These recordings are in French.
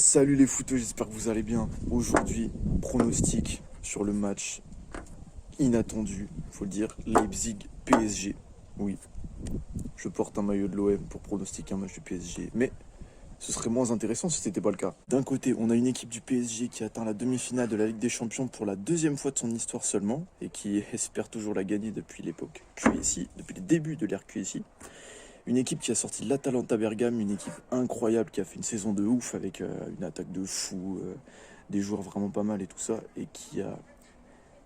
Salut les footeux, j'espère que vous allez bien. Aujourd'hui, pronostic sur le match inattendu, faut le dire, Leipzig-PSG. Oui, je porte un maillot de l'OM pour pronostiquer un match du PSG, mais ce serait moins intéressant si c'était pas le cas. D'un côté, on a une équipe du PSG qui atteint la demi-finale de la Ligue des Champions pour la deuxième fois de son histoire seulement, et qui espère toujours la gagner depuis l'époque QSI, depuis le début de l'ère QSI. Une équipe qui a sorti l'Atalanta Bergame, une équipe incroyable qui a fait une saison de ouf avec une attaque de fou, des joueurs vraiment pas mal et tout ça, et qui a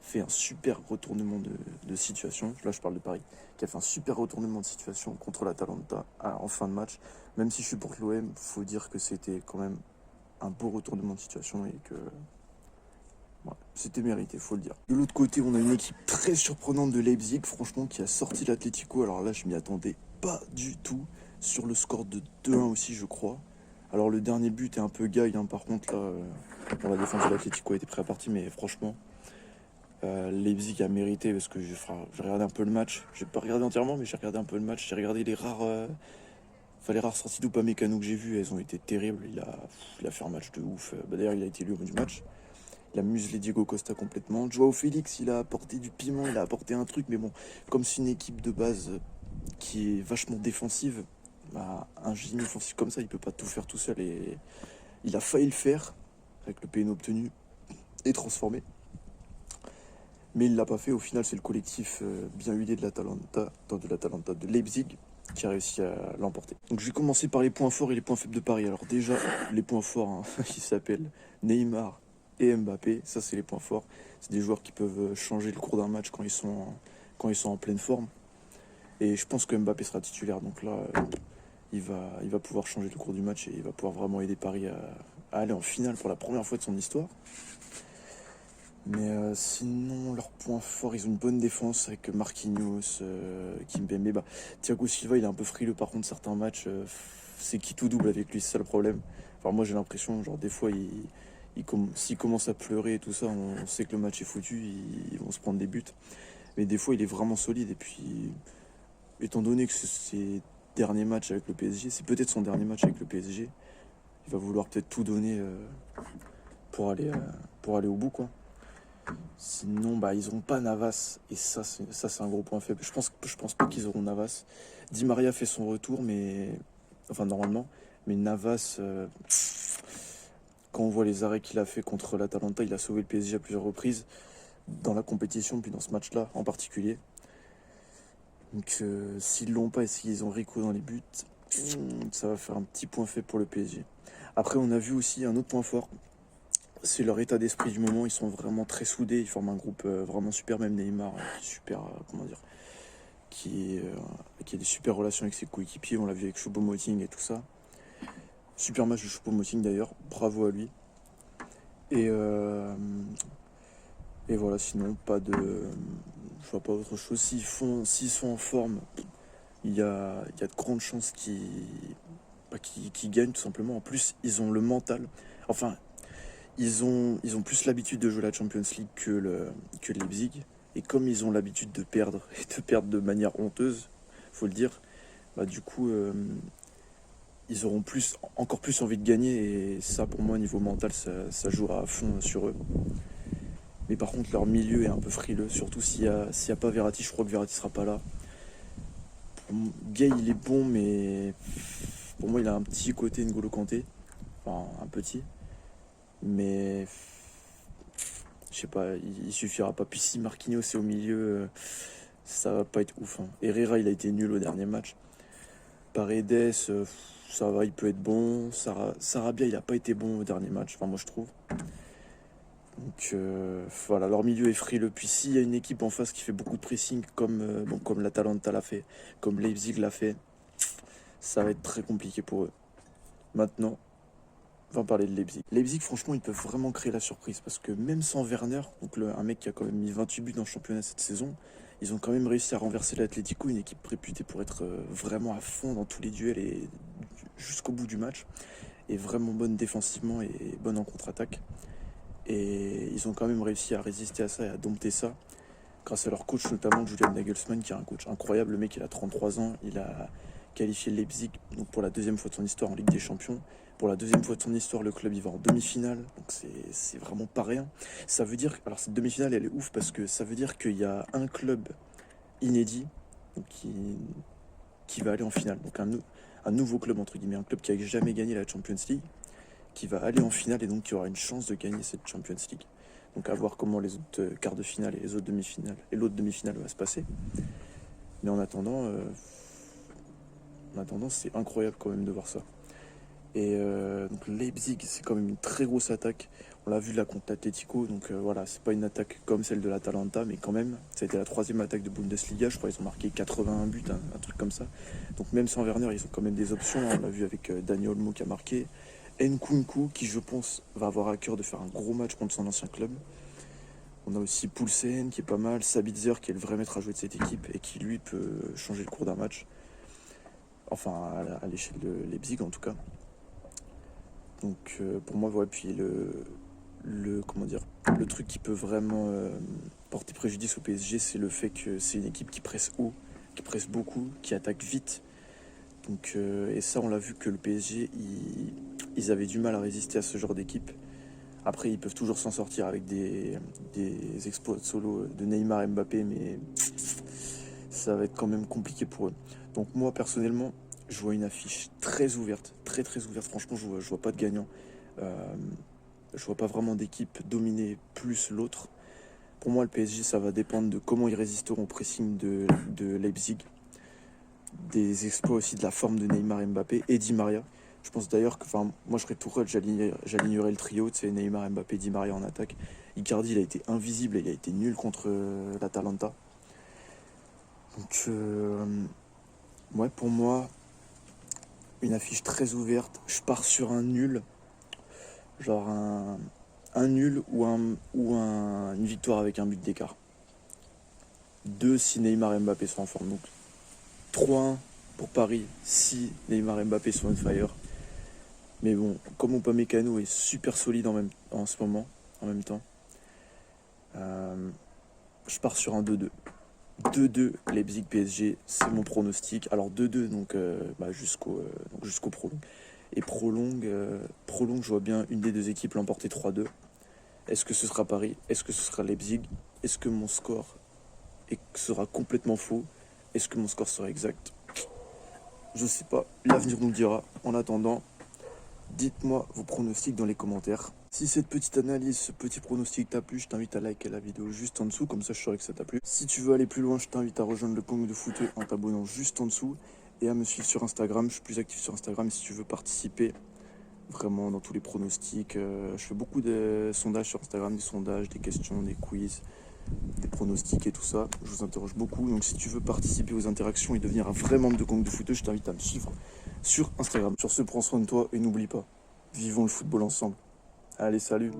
fait un super retournement de situation. Là, je parle de Paris, qui a fait un super retournement de situation contre l'Atalanta en fin de match. Même si je supporte l'OM, faut dire que c'était quand même un beau retournement de situation et que voilà, c'était mérité, faut le dire. De l'autre côté, on a une équipe très surprenante de Leipzig, franchement, qui a sorti l'Atlético. Alors là, je m'y attendais pas du tout. Sur le score de 2-1 aussi, je crois. Alors le dernier but est un peu gag, hein, par contre, là, pour la défense de l'Atlético a été prêt à partir, mais franchement, Leipzig a mérité parce que j'ai regardé un peu le match. J'ai pas regardé entièrement, mais j'ai regardé un peu le match. J'ai regardé les rares sorties d'Upamecano que j'ai vues, elles ont été terribles. Il a fait un match de ouf. D'ailleurs, il a été élu homme du match. Il a muselé Diego Costa complètement. Joao Félix, il a apporté du piment, il a apporté un truc, mais bon, comme c'est une équipe de base qui est vachement défensive, bah, un génie offensif comme ça, il peut pas tout faire tout seul. Et il a failli le faire avec le PN obtenu et transformé. Mais il l'a pas fait. Au final, c'est le collectif bien huilé de Leipzig, qui a réussi à l'emporter. Donc je vais commencer par les points forts et les points faibles de Paris. Alors déjà, les points forts, hein, qui s'appellent Neymar et Mbappé, ça c'est les points forts. C'est des joueurs qui peuvent changer le cours d'un match quand ils sont en pleine forme. Et je pense que Mbappé sera titulaire, donc là, il va pouvoir changer le cours du match et il va pouvoir vraiment aider Paris à aller en finale pour la première fois de son histoire. Mais sinon, leur point fort, ils ont une bonne défense avec Marquinhos, Kimpembe. Bah, Thiago Silva, il est un peu frileux par contre, certains matchs, c'est qui tout double avec lui, c'est ça le problème. Enfin, moi j'ai l'impression, genre des fois, s'il commence à pleurer et tout ça, on sait que le match est foutu, ils vont se prendre des buts. Mais des fois, il est vraiment solide. Et puis, étant donné que c'est ses derniers matchs avec le PSG, c'est peut-être son dernier match avec le PSG, il va vouloir peut-être tout donner pour aller, euh, pour aller au bout, quoi. Sinon, bah, ils n'auront pas Navas. Et ça, c'est un gros point faible. Je pense pas qu'ils auront Navas. Di Maria fait son retour, mais. Enfin, normalement. Mais Navas, quand on voit les arrêts qu'il a fait contre l'Atalanta, il a sauvé le PSG à plusieurs reprises. Dans la compétition, puis dans ce match-là en particulier. Donc, s'ils l'ont pas et s'ils ont Rico dans les buts, ça va faire un petit point faible pour le PSG. Après, on a vu aussi un autre point fort. C'est leur état d'esprit du moment, ils sont vraiment très soudés, ils forment un groupe vraiment super, même Neymar, qui est super, comment dire, qui a des super relations avec ses coéquipiers, on l'a vu avec Choupo-Moting et tout ça. Super match de Choupo-Moting d'ailleurs, bravo à lui. Et, euh, et voilà, sinon, je vois pas autre chose. S'ils sont en forme, il y a de grandes chances qu'ils gagnent tout simplement. En plus, ils ont le mental. Enfin, ils ont plus l'habitude de jouer la Champions League que Leipzig. Et comme ils ont l'habitude de perdre, et de perdre de manière honteuse, faut le dire, bah du coup, ils auront encore plus envie de gagner. Et ça, pour moi, niveau mental, ça jouera à fond sur eux. Mais par contre, leur milieu est un peu frileux, surtout s'il y a pas Verratti. Je crois que Verratti sera pas là. Gay, il est bon, mais pour moi, il a un petit côté N'Golo Kanté. Enfin, un petit. Mais je sais pas, il suffira pas. Puis si Marquinhos est au milieu, ça va pas être ouf, hein. Herrera, il a été nul au dernier match. Paredes, ça va, il peut être bon. Sarabia, il a pas été bon au dernier match, enfin moi je trouve. Donc voilà, leur milieu est frileux. Puis s'il y a une équipe en face qui fait beaucoup de pressing, comme l'Atalanta l'a fait, comme Leipzig l'a fait, ça va être très compliqué pour eux. Maintenant, on va parler de Leipzig. Leipzig, franchement, ils peuvent vraiment créer la surprise parce que même sans Werner, donc un mec qui a quand même mis 28 buts dans le championnat cette saison, ils ont quand même réussi à renverser l'Atlético, une équipe réputée pour être vraiment à fond dans tous les duels et jusqu'au bout du match, et vraiment bonne défensivement et bonne en contre-attaque. Et ils ont quand même réussi à résister à ça et à dompter ça grâce à leur coach, notamment Julian Nagelsmann, qui est un coach incroyable. Le mec, il a 33 ans, qualifier Leipzig donc pour la deuxième fois de son histoire en Ligue des Champions. Pour la deuxième fois de son histoire, le club il va en demi-finale, donc c'est vraiment pas rien. Ça veut dire, alors cette demi-finale elle est ouf parce que ça veut dire qu'il y a un club inédit donc qui va aller en finale. Donc un nouveau club entre guillemets, un club qui n'a jamais gagné la Champions League, qui va aller en finale et donc qui aura une chance de gagner cette Champions League. Donc à voir comment les autres quarts de finale et les autres demi-finales et l'autre demi-finale va se passer. Mais en attendant, c'est incroyable quand même de voir ça. Et donc Leipzig, c'est quand même une très grosse attaque. On l'a vu là contre l'Atlético, donc voilà, c'est pas une attaque comme celle de l'Atalanta, mais quand même, ça a été la troisième attaque de Bundesliga. Je crois qu'ils ont marqué 81 buts, un truc comme ça. Donc même sans Werner, ils ont quand même des options. On l'a vu avec Dani Olmo qui a marqué. Nkunku, qui je pense va avoir à cœur de faire un gros match contre son ancien club. On a aussi Poulsen qui est pas mal, Sabitzer qui est le vrai maître à jouer de cette équipe et qui lui peut changer le cours d'un match. Enfin à l'échelle de Leipzig en tout cas. Donc pour moi, ouais, puis le truc qui peut vraiment porter préjudice au PSG, c'est le fait que c'est une équipe qui presse haut, qui presse beaucoup, qui attaque vite. Donc, et ça, on l'a vu que le PSG, ils avaient du mal à résister à ce genre d'équipe. Après, ils peuvent toujours s'en sortir avec des exploits de solo de Neymar et Mbappé, mais ça va être quand même compliqué pour eux. Donc moi, personnellement, je vois une affiche très ouverte, très ouverte. Franchement, je vois pas de gagnant. Je vois pas vraiment d'équipe dominer plus l'autre. Pour moi, le PSG, ça va dépendre de comment ils résisteront au pressing de Leipzig. Des exploits aussi de la forme de Neymar et Mbappé et Di Maria. Je pense d'ailleurs que, moi je serais Tourelle, j'alignerais le trio, tu sais, Neymar, Mbappé, Di Maria en attaque. Icardi, il a été invisible et il a été nul contre l'Atalanta. Donc, ouais, pour moi, une affiche très ouverte. Je pars sur un nul, genre un nul ou une victoire avec un but d'écart. 2 si Neymar et Mbappé sont en forme. Donc 3-1 pour Paris si Neymar et Mbappé sont on fire. Mais bon, comme Upamecano est super solide en ce moment, en même temps, je pars sur un 2-2. 2-2 Leipzig PSG, c'est mon pronostic. Alors 2-2 donc jusqu'au prolong. Et prolong, je vois bien une des deux équipes l'emporter 3-2. Est-ce que ce sera Paris? Est-ce que ce sera Leipzig? Est-ce que mon score sera complètement faux? Est-ce que mon score sera exact? Je sais pas, l'avenir nous le dira. En attendant, dites-moi vos pronostics dans les commentaires. Si cette petite analyse, ce petit pronostic t'a plu, je t'invite à liker la vidéo juste en dessous, comme ça je saurai que ça t'a plu. Si tu veux aller plus loin, je t'invite à rejoindre le Kong de Foot en t'abonnant juste en dessous et à me suivre sur Instagram. Je suis plus actif sur Instagram si tu veux participer vraiment dans tous les pronostics. Je fais beaucoup de sondages sur Instagram, des sondages, des questions, des quiz, des pronostics et tout ça. Je vous interroge beaucoup, donc si tu veux participer aux interactions et devenir un vrai membre de Kong de Foot, je t'invite à me suivre sur Instagram. Sur ce, prends soin de toi et n'oublie pas, vivons le football ensemble. Allez, salut!